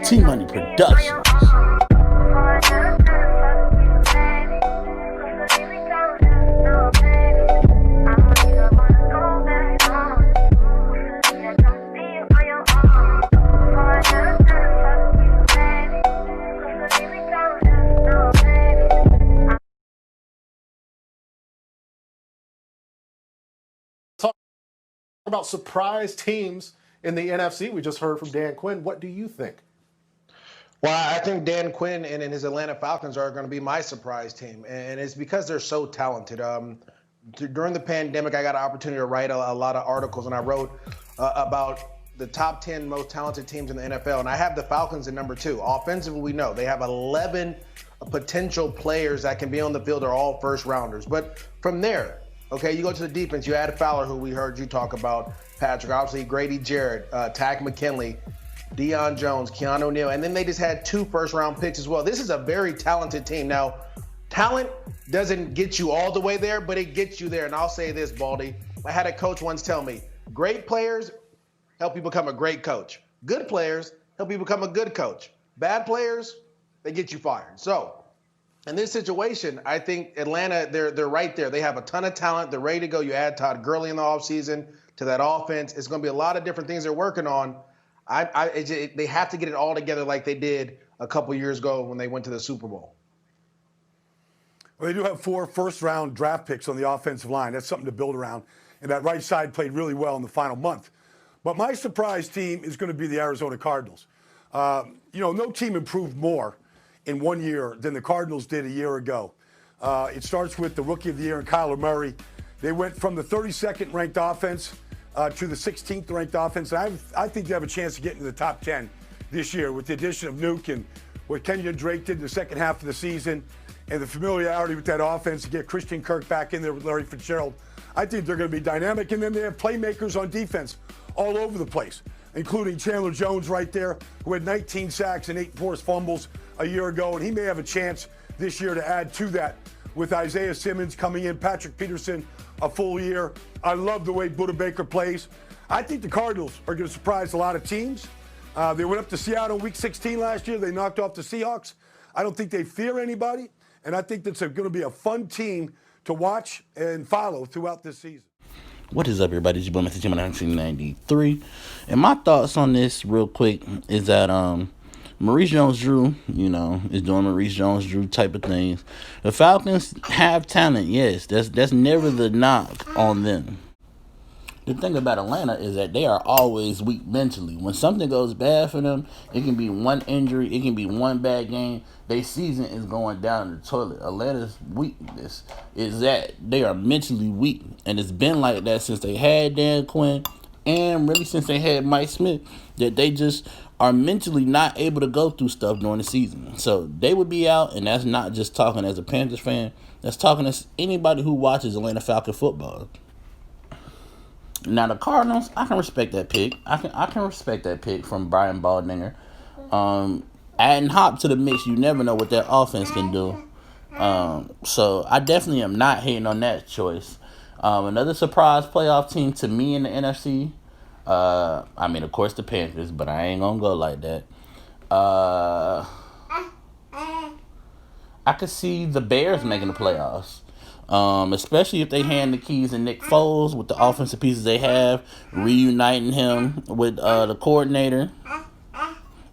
T-Money Productions. Talk about surprise teams in the NFC. We just heard from Dan Quinn. What do you think? Well, I think Dan Quinn and his Atlanta Falcons are going to be my surprise team, and it's because they're so talented. During the pandemic, I got an opportunity to write a lot of articles, and I wrote about the top 10 most talented teams in the NFL, and I have the Falcons at number 2. Offensively, we know they have 11 potential players that can be on the field. They're all first rounders. But from there, okay, you go to the defense, you add Fowler, who we heard you talk about, Patrick, obviously Grady Jarrett, Tack McKinley, Deion Jones, Keanu Neal, and then they just had 2 first-round picks as well. This is a very talented team. Now, talent doesn't get you all the way there, but it gets you there. And I'll say this, Baldy. I had a coach once tell me, great players help you become a great coach. Good players help you become a good coach. Bad players, they get you fired. So, in this situation, I think Atlanta, they're right there. They have a ton of talent. They're ready to go. You add Todd Gurley in the offseason to that offense. It's going to be a lot of different things they're working on. They have to get it all together like they did a couple years ago when they went to the Super Bowl. Well, they do have 4 first-round draft picks on the offensive line. That's something to build around. And that right side played really well in the final month. But my surprise team is going to be the Arizona Cardinals. No team improved more in 1 year than the Cardinals did a year ago. It starts with the Rookie of the Year, Kyler Murray. They went from the 32nd ranked offense to the 16th ranked offense. And I think they have a chance to get into the top 10 this year with the addition of Nuke and what Kenyon Drake did in the second half of the season and the familiarity with that offense to get Christian Kirk back in there with Larry Fitzgerald. I think they're going to be dynamic. And then they have playmakers on defense all over the place, including Chandler Jones right there, who had 19 sacks and 8 forced fumbles a year ago. And he may have a chance this year to add to that with Isaiah Simmons coming in, Patrick Peterson a full year. I love the way Budda Baker plays. I think the Cardinals are going to surprise a lot of teams. They went up to Seattle in Week 16 last year. They knocked off the Seahawks. I don't think they fear anybody, and I think that's going to be a fun team to watch and follow throughout this season. What is up, everybody? It's your boy, MrTMoney1993. And my thoughts on this real quick is that Maurice Jones-Drew, is doing Maurice Jones-Drew type of things. The Falcons have talent, yes. That's never the knock on them. The thing about Atlanta is that they are always weak mentally. When something goes bad for them, it can be one injury, it can be one bad game. Their season is going down the toilet. Atlanta's weakness is that they are mentally weak. And it's been like that since they had Dan Quinn and really since they had Mike Smith, that they just are mentally not able to go through stuff during the season. So they would be out, and that's not just talking as a Panthers fan. That's talking as anybody who watches Atlanta Falcon football. Now the Cardinals, I can respect that pick. I can respect that pick from Brian Baldinger. Adding Hop to the mix, you never know what that offense can do. So I definitely am not hating on that choice. Another surprise playoff team to me in the NFC. Of course the Panthers, but I ain't gonna go like that. I could see the Bears making the playoffs. Especially if they hand the keys to Nick Foles with the offensive pieces they have, reuniting him with the coordinator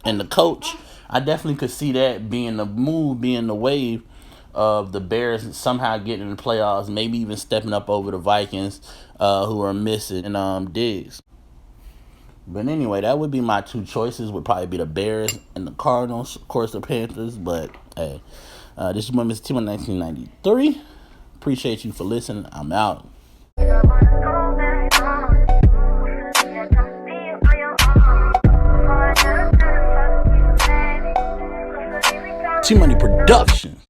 and the coach. I definitely could see that being the move, being the wave of the Bears somehow getting in the playoffs, maybe even stepping up over the Vikings, who are missing Diggs. But anyway, that would be my 2 choices. Would probably be the Bears and the Cardinals, of course the Panthers. But hey, this is my MrTMoney1993. Appreciate you for listening. I'm out. T-Money Productions.